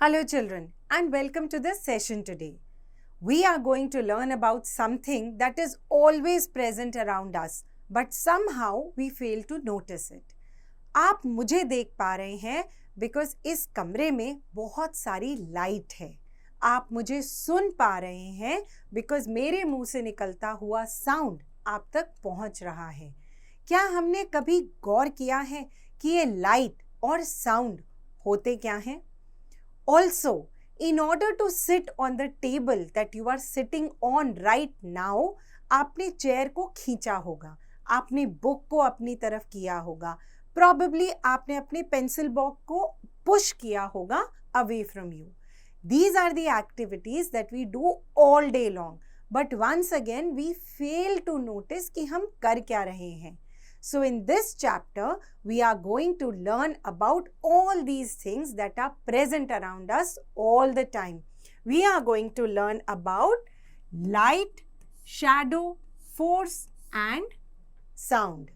Hello children and welcome to this session today. We are going to learn about something that is always present around us but somehow we fail to notice it. आप मुझे देख पा रहे हैं because इस कमरे में बहुत सारी लाइट है. आप मुझे सुन पा रहे हैं because मेरे मुंह से निकलता हुआ साउंड आप तक पहुंच रहा है. क्या हमने कभी गौर किया है कि ये लाइट और साउंड होते क्या हैं? Also, in order to sit on the table that you are sitting on right now, आपने चेयर को खींचा होगा, आपने बुक को अपनी तरफ किया होगा, probably आपने अपने पेंसिल बॉक्स को पुश किया होगा away from you. These are the activities that we do all day long, but once again we fail to notice कि हम कर क्या रहे हैं. So in this chapter, we are going to learn about all these things that are present around us all the time. We are going to learn about light, shadow, force and sound.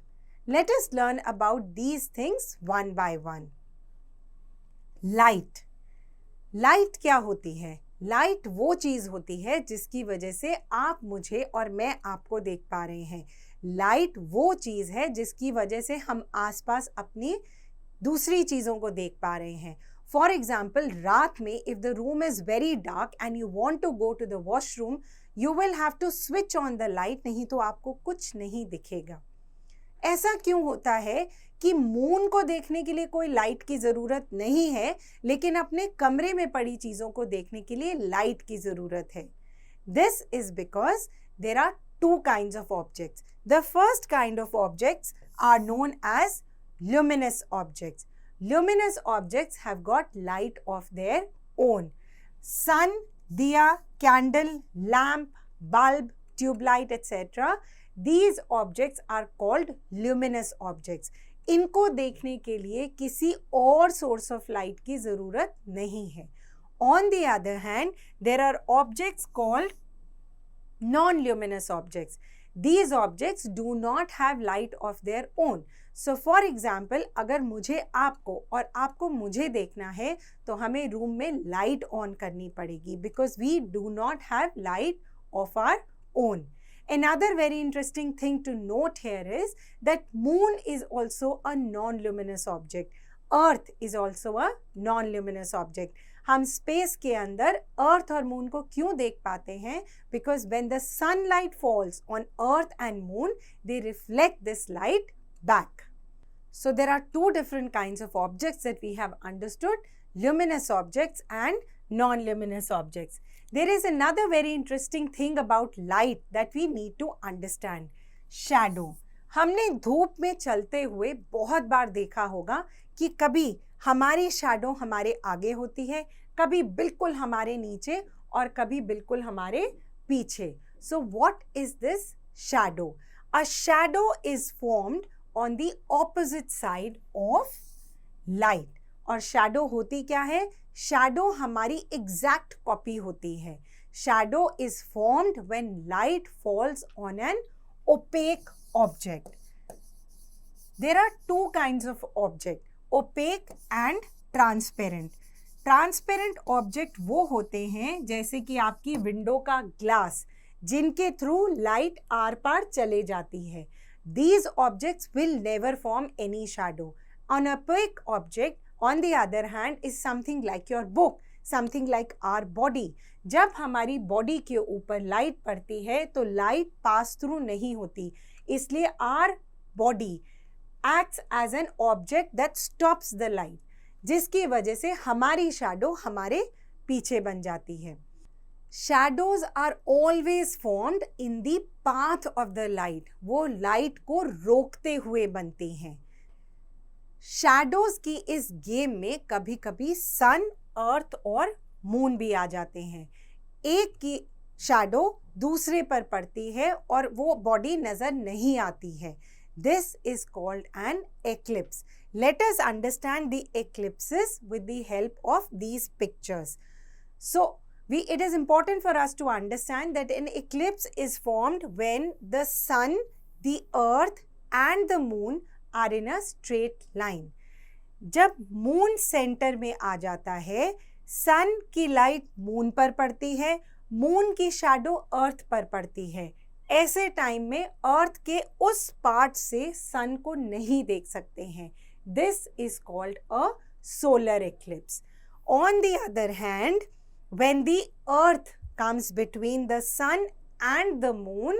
Let us learn about these things one by one. Light. Light क्या होती है? Light वो चीज़ होती है जिसकी वजह से आप मुझे और मैं आपको देख पा रहे हैं. लाइट वो चीज़ है जिसकी वजह से हम आसपास अपनी दूसरी चीज़ों को देख पा रहे हैं. फॉर एग्जाम्पल, रात में if the room is very dark and you want to go to the washroom, you will have to switch on the light, नहीं तो आपको कुछ नहीं दिखेगा. ऐसा क्यों होता है कि मून को देखने के लिए कोई लाइट की ज़रूरत नहीं है, लेकिन अपने कमरे में पड़ी चीज़ों को देखने के लिए लाइट की ज़रूरत है? This is because there are two kinds of objects. The first kind of objects are known as luminous objects. Luminous objects have got light of their own. Sun, diya, candle, lamp, bulb, tube light, etc. These objects are called luminous objects. इनको देखने के लिए किसी और source of light की ज़रूरत नहीं है. On the other hand, there are objects called non-luminous objects. These objects do not have light of their own. So for example, अगर मुझे आपको और आपको मुझे देखना है तो हमें रूम में लाइट ऑन करनी पड़ेगी because we do not have light of our own. Another very interesting thing to note here is that moon is also a non-luminous object. Earth is also a non-luminous object. हम space के अंदर अर्थ और moon को क्यों देख पाते हैं? Because when the sunlight falls on earth and moon, they reflect this light back. So there are two different kinds of objects that we have understood, luminous objects and non-luminous objects. There is another very interesting thing about light that we need to understand. Shadow. हमने धूप में चलते हुए बहुत बार देखा होगा कि कभी हमारी शैडो हमारे आगे होती है, कभी बिल्कुल हमारे नीचे और कभी बिल्कुल हमारे पीछे. So what is this shadow? A shadow is formed on the opposite side of light. और shadow होती क्या है? Shadow हमारी exact copy होती है. Shadow is formed when light falls on an opaque object. There are two kinds of object, opaque and transparent. Transparent object वो होते हैं जैसे कि आपकी विंडो का ग्लास, जिनके थ्रू लाइट आर पार चले जाती है. These objects will never form any shadow. An opaque object, on the other hand, is something like your book, something like our body. जब हमारी बॉडी के ऊपर लाइट पड़ती है तो लाइट पास थ्रू नहीं होती, इसलिए our body acts as an object that stops the light, जिसकी वजह से हमारी शैडो हमारे पीछे बन जाती है. Shadows are always formed in the path of the light. वो लाइट को रोकते हुए बनते हैं. शैडोज की इस गेम में कभी कभी सन, अर्थ और मून भी आ जाते हैं. एक की शैडो दूसरे पर पड़ती है और वो बॉडी नजर नहीं आती है. This is called an eclipse. Let us understand the eclipses with the help of these pictures. So, it is important for us to understand that an eclipse is formed when the sun, the earth and the moon are in a straight line. जब moon centre में आ जाता है, सन की light moon पर पड़ती है, moon की shadow अर्थ पर पड़ती है। ऐसे टाइम में अर्थ के उस पार्ट से सन को नहीं देख सकते हैं। This is called a solar eclipse. On the other hand, when the earth comes between the sun and the moon,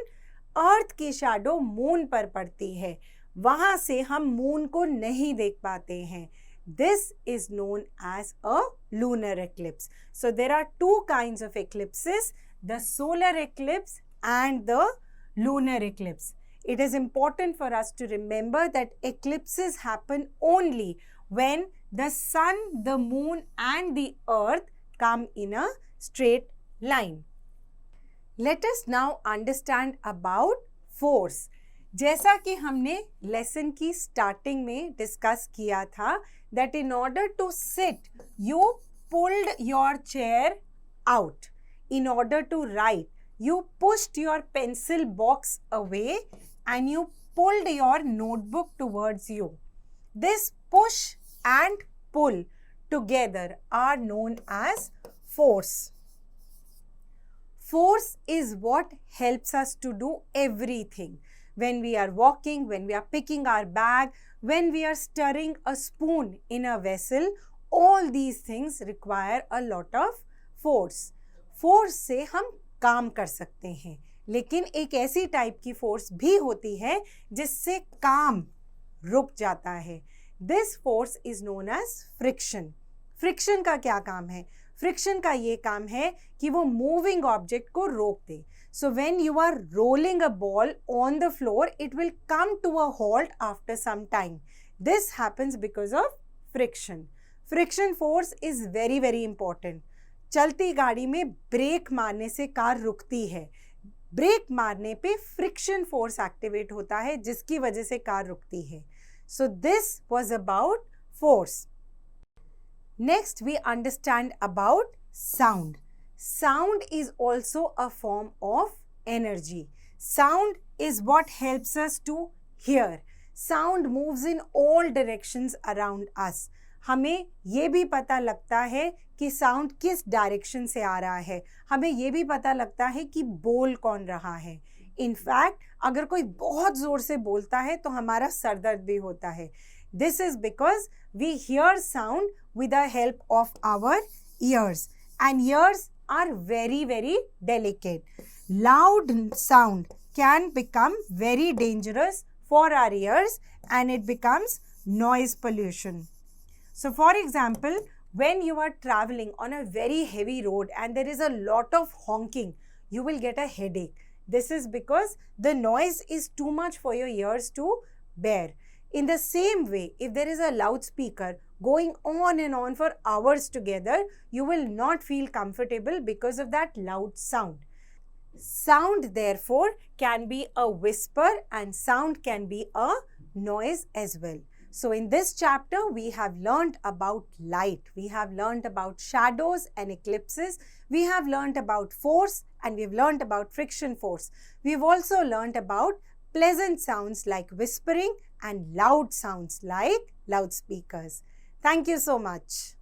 earth की शैडो मून पर पड़ती है, वहां से हम मून को नहीं देख पाते हैं। This is known as a lunar eclipse. So there are two kinds of eclipses, the solar eclipse and the lunar eclipse. It is important for us to remember that eclipses happen only when the sun, the moon and the earth come in a straight line. Let us now understand about force. जैसा कि हमने lesson की starting में discuss किया था, that in order to sit, you pulled your chair out. In order to write, you pushed your pencil box away and you pulled your notebook towards you. This push and pull together are known as force. Force is what helps us to do everything. When we are walking, when we are picking our bag, when we are stirring a spoon in a vessel, all these things require a lot of force. Force से हम काम कर सकते हैं, लेकिन एक ऐसी type की फोर्स भी होती है जिससे काम रुक जाता है. This force is known as friction. Friction का क्या काम है? फ्रिक्शन का ये काम है कि वो मूविंग ऑब्जेक्ट को रोक दे. So when you are rolling a ball on the floor, it will come to a halt after some time. This happens because of friction. Friction force is very very important. चलती गाड़ी में break मारने से car रुकती है. Break मारने पे friction force activate होता है जिसकी वजह से कार रुकती है. So this was about force. Next we understand about sound. Sound is also a form of energy. Sound is what helps us to hear. Sound moves in all directions around us. हमें ये भी पता लगता है कि sound किस direction से आ रहा है. हमें ये भी पता लगता है कि बोल कौन रहा है. इनफैक्ट अगर कोई बहुत ज़ोर से बोलता है तो हमारा सर दर्द भी होता है. This is because we hear sound with the help of our ears. And ears are very very delicate. Loud sound can become very dangerous for our ears and it becomes noise pollution. So for example, when you are traveling on a very heavy road and there is a lot of honking, you will get a headache. This is because the noise is too much for your ears to bear. In the same way, if there is a loudspeaker going on and on for hours together, you will not feel comfortable because of that loud sound. Sound therefore can be a whisper and sound can be a noise as well. So in this chapter, we have learned about light. We have learned about shadows and eclipses. We have learned about force and we've learned about friction force. We've also learned about pleasant sounds like whispering and loud sounds like loudspeakers. Thank you so much.